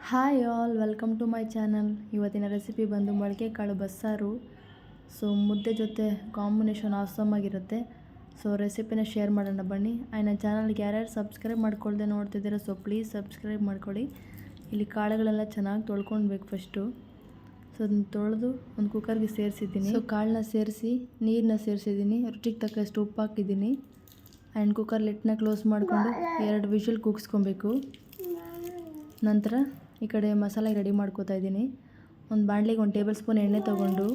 Hi all, welcome to my channel. ಇವತ್ತಿನ recipe ಬಂದು ಮೊಳಕೆ ಕಾಳು ಬಸ್ಸಾರು. ಸೊ ಮುದ್ದೆ ಜೊತೆ ಕಾಂಬಿನೇಷನ್ ಆಸಮ್ ಆಗಿರುತ್ತೆ. ಸೊ ರೆಸಿಪಿನ ಶೇರ್ ಮಾಡೋಣ ಬನ್ನಿ. ನನ್ನ ಚಾನಲ್ಗೆ ಯಾರ್ಯಾರು ಸಬ್ಸ್ಕ್ರೈಬ್ ಮಾಡ್ಕೊಳ್ದೆ ನೋಡ್ತಿದ್ದೀರಾ, ಸೊ ಪ್ಲೀಸ್ ಸಬ್ಸ್ಕ್ರೈಬ್ ಮಾಡ್ಕೊಳ್ಳಿ. ಇಲ್ಲಿ ಕಾಳುಗಳೆಲ್ಲ ಚೆನ್ನಾಗಿ ತೊಳ್ಕೊಳ್ಬೇಕು ಫಸ್ಟು. ಸೊ ಅದನ್ನ ತೊಳೆದು ಒಂದು ಕುಕ್ಕರ್ಗೆ ಸೇರಿಸಿದ್ದೀನಿ. ಸೊ ಕಾಳನ್ನ ಸೇರಿಸಿ ನೀರನ್ನ ಸೇರಿಸಿದ್ದೀನಿ, ರುಚಿಗೆ ತಕ್ಕಷ್ಟು ಉಪ್ಪು ಹಾಕಿದ್ದೀನಿ. ಆ್ಯಂಡ್ ಕುಕ್ಕರ್ ಲಿಟ್ನ ಕ್ಲೋಸ್ ಮಾಡಿಕೊಂಡು 2 ವಿಷಲ್ ಕೂಗಿಸ್ಕೊಬೇಕು. ನಂತರ ಈ ಕಡೆ ಮಸಾಲೆ ರೆಡಿ ಮಾಡ್ಕೋತಾ ಇದ್ದೀನಿ. ಒಂದು ಬಾಣಲಿಗೆ 1 ಟೇಬಲ್ ಸ್ಪೂನ್ ಎಣ್ಣೆ ತೊಗೊಂಡು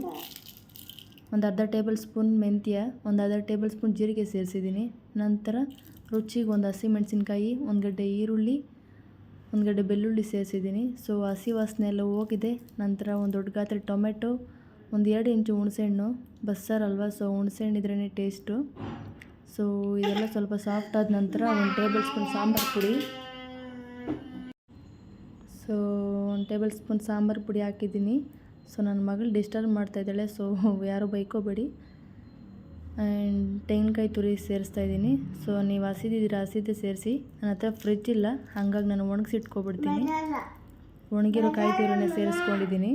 ಒಂದು ಅರ್ಧ ಟೇಬಲ್ ಸ್ಪೂನ್ ಮೆಂತ್ಯ, ಒಂದು ಅರ್ಧ ಟೇಬಲ್ ಸ್ಪೂನ್ ಜೀರಿಗೆ ಸೇರಿಸಿದ್ದೀನಿ. ನಂತರ ರುಚಿಗೆ ಒಂದು ಹಸಿಮೆಣಸಿನ್ಕಾಯಿ, 1 ಗಡ್ಡೆ ಈರುಳ್ಳಿ, 1 ಗಡ್ಡೆ ಬೆಳ್ಳುಳ್ಳಿ ಸೇರಿಸಿದ್ದೀನಿ. ಸೊ ಹಸಿ ವಾಸನೆ ಎಲ್ಲ ಹೋಗಿದೆ. ನಂತರ ಒಂದು ದೊಡ್ಡ ಗಾತ್ರ ಟೊಮೆಟೊ, ಒಂದು 2 ಇಂಚು ಹುಣಸೆಹಣ್ಣು. ಬಸ್ಸಾರು ಅಲ್ವಾ, ಸೊ ಹುಣಸೆಹಣ್ಣು ಇದ್ರೇ ಟೇಸ್ಟು. ಸೊ ಇದೆಲ್ಲ ಸ್ವಲ್ಪ ಸಾಫ್ಟ್ ಆದ ನಂತರ 1 ಟೇಬಲ್ ಸ್ಪೂನ್ ಸಾಂಬಾರು ಪುಡಿ. ಸೊ 1 ಟೇಬಲ್ ಸ್ಪೂನ್ ಸಾಂಬಾರು ಪುಡಿ ಹಾಕಿದ್ದೀನಿ. ಸೊ ನನ್ನ ಮಗಳು ಡಿಸ್ಟರ್ಬ್ ಮಾಡ್ತಾಯಿದ್ದಾಳೆ, ಸೊ ಯಾರು ಬೈಕೋಬೇಡಿ. ಆ್ಯಂಡ್ ತೆಂಗಿನಕಾಯಿ ತುರಿ ಸೇರಿಸ್ತಾಯಿದ್ದೀನಿ. ಸೊ ನೀವು ಹಸಿದಿದ್ದೀರಾ ಹಸಿದೇ ಸೇರಿಸಿ. ನನ್ನ ಹತ್ರ ಫ್ರಿಜ್ ಇಲ್ಲ, ಹಾಗಾಗಿ ನಾನು ಒಣಗಿಸಿಟ್ಕೊಬಿಡ್ತೀನಿ. ಒಣಗಿರೋ ಕಾಯಿ ತುರಿನ ಸೇರಿಸ್ಕೊಂಡಿದ್ದೀನಿ.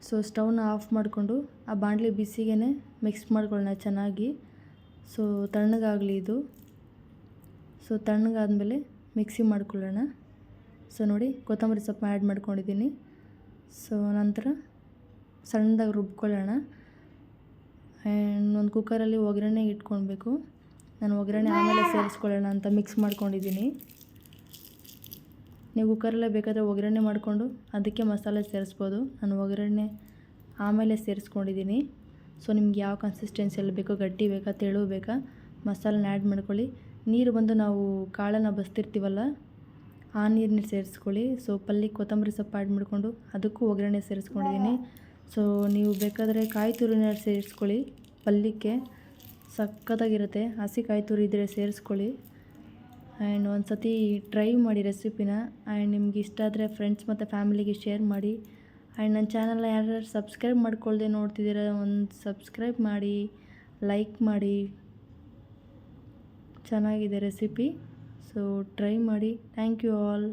ಸೊ ಸ್ಟವ್ನ ಆಫ್ ಮಾಡಿಕೊಂಡು ಆ ಬಾಣಲಿ ಬಿಸಿಗೆ ಮಿಕ್ಸ್ ಮಾಡ್ಕೊಳ್ಳೋಣ ಚೆನ್ನಾಗಿ. ಸೊ ತಣ್ಣಗಾಗಲಿ ಇದು. ಸೊ ತಣ್ಣಗಾದ್ಮೇಲೆ ಮಿಕ್ಸಿ ಮಾಡ್ಕೊಳ್ಳೋಣ. ಸೊ ನೋಡಿ, ಕೊತ್ತಂಬರಿ ಸೊಪ್ಪು ಆ್ಯಡ್ ಮಾಡ್ಕೊಂಡಿದ್ದೀನಿ. ಸೊ ನಂತರ ಸಣ್ಣದಾಗಿ ರುಬ್ಕೊಳ್ಳೋಣ. ಆ್ಯಂಡ್ ಒಂದು ಕುಕ್ಕರಲ್ಲಿ ಒಗ್ಗರಣೆ ಇಟ್ಕೊಳ್ಬೇಕು. ನಾನು ಒಗ್ಗರಣೆ ಆಮೇಲೆ ಸೇರಿಸ್ಕೊಳ್ಳೋಣ ಅಂತ ಮಿಕ್ಸ್ ಮಾಡ್ಕೊಂಡಿದ್ದೀನಿ. ನೀವು ಕುಕ್ಕರಲ್ಲೇ ಬೇಕಾದರೆ ಒಗ್ಗರಣೆ ಮಾಡಿಕೊಂಡು ಅದಕ್ಕೆ ಮಸಾಲೆ ಸೇರಿಸ್ಬೋದು. ನಾನು ಒಗ್ಗರಣೆ ಆಮೇಲೆ ಸೇರಿಸ್ಕೊಂಡಿದ್ದೀನಿ. ಸೊ ನಿಮ್ಗೆ ಯಾವ ಕನ್ಸಿಸ್ಟೆನ್ಸಿಯಲ್ಲಿ ಬೇಕೋ, ಗಟ್ಟಿ ಬೇಕಾ ತೆಳು ಬೇಕಾ, ಮಸಾಲೆನ ಆ್ಯಡ್ ಮಾಡ್ಕೊಳ್ಳಿ. ನೀರು ಬಂದು ನಾವು ಕಾಳನ್ನು ಬಸ್ತಿರ್ತೀವಲ್ಲ, ಆ ನೀರನ್ನ ಸೇರಿಸ್ಕೊಳ್ಳಿ. ಸೊ ಪಲ್ಯಕ್ಕೆ ಕೊತ್ತಂಬರಿ ಸೊಪ್ಪು ಆ್ಯಡ್ ಮಾಡಿಕೊಂಡು ಅದಕ್ಕೂ ಒಗ್ಗರಣೆ ಸೇರಿಸ್ಕೊಂಡಿದ್ದೀನಿ. ಸೊ ನೀವು ಬೇಕಾದರೆ ಕಾಯಿ ತುರಿನ ಸೇರಿಸ್ಕೊಳ್ಳಿ, ಪಲ್ಯಕ್ಕೆ ಸಖತ್ತಾಗಿರುತ್ತೆ. ಹಸಿ ಕಾಯಿ ತುರಿ ಇದ್ದರೆ ಸೇರಿಸ್ಕೊಳ್ಳಿ. ಆ್ಯಂಡ್ ಒಂದು ಸತಿ ಟ್ರೈ ಮಾಡಿ ರೆಸಿಪಿನ. ಆ್ಯಂಡ್ ನಿಮ್ಗೆ ಇಷ್ಟ ಆದರೆ ಫ್ರೆಂಡ್ಸ್ ಮತ್ತು ಫ್ಯಾಮಿಲಿಗೆ ಶೇರ್ ಮಾಡಿ. ಆ್ಯಂಡ್ ನನ್ನ ಚಾನಲ್ನ ಯಾರ್ಯಾರು ಸಬ್ಸ್ಕ್ರೈಬ್ ಮಾಡ್ಕೊಳ್ದೆ ನೋಡ್ತಿದ್ದೀರಾ, ಒಂದು ಸಬ್ಸ್ಕ್ರೈಬ್ ಮಾಡಿ, ಲೈಕ್ ಮಾಡಿ. ಚೆನ್ನಾಗಿದೆ ರೆಸಿಪಿ. ಸೊ ಟ್ರೈ ಮಾಡಿ. Thank you all.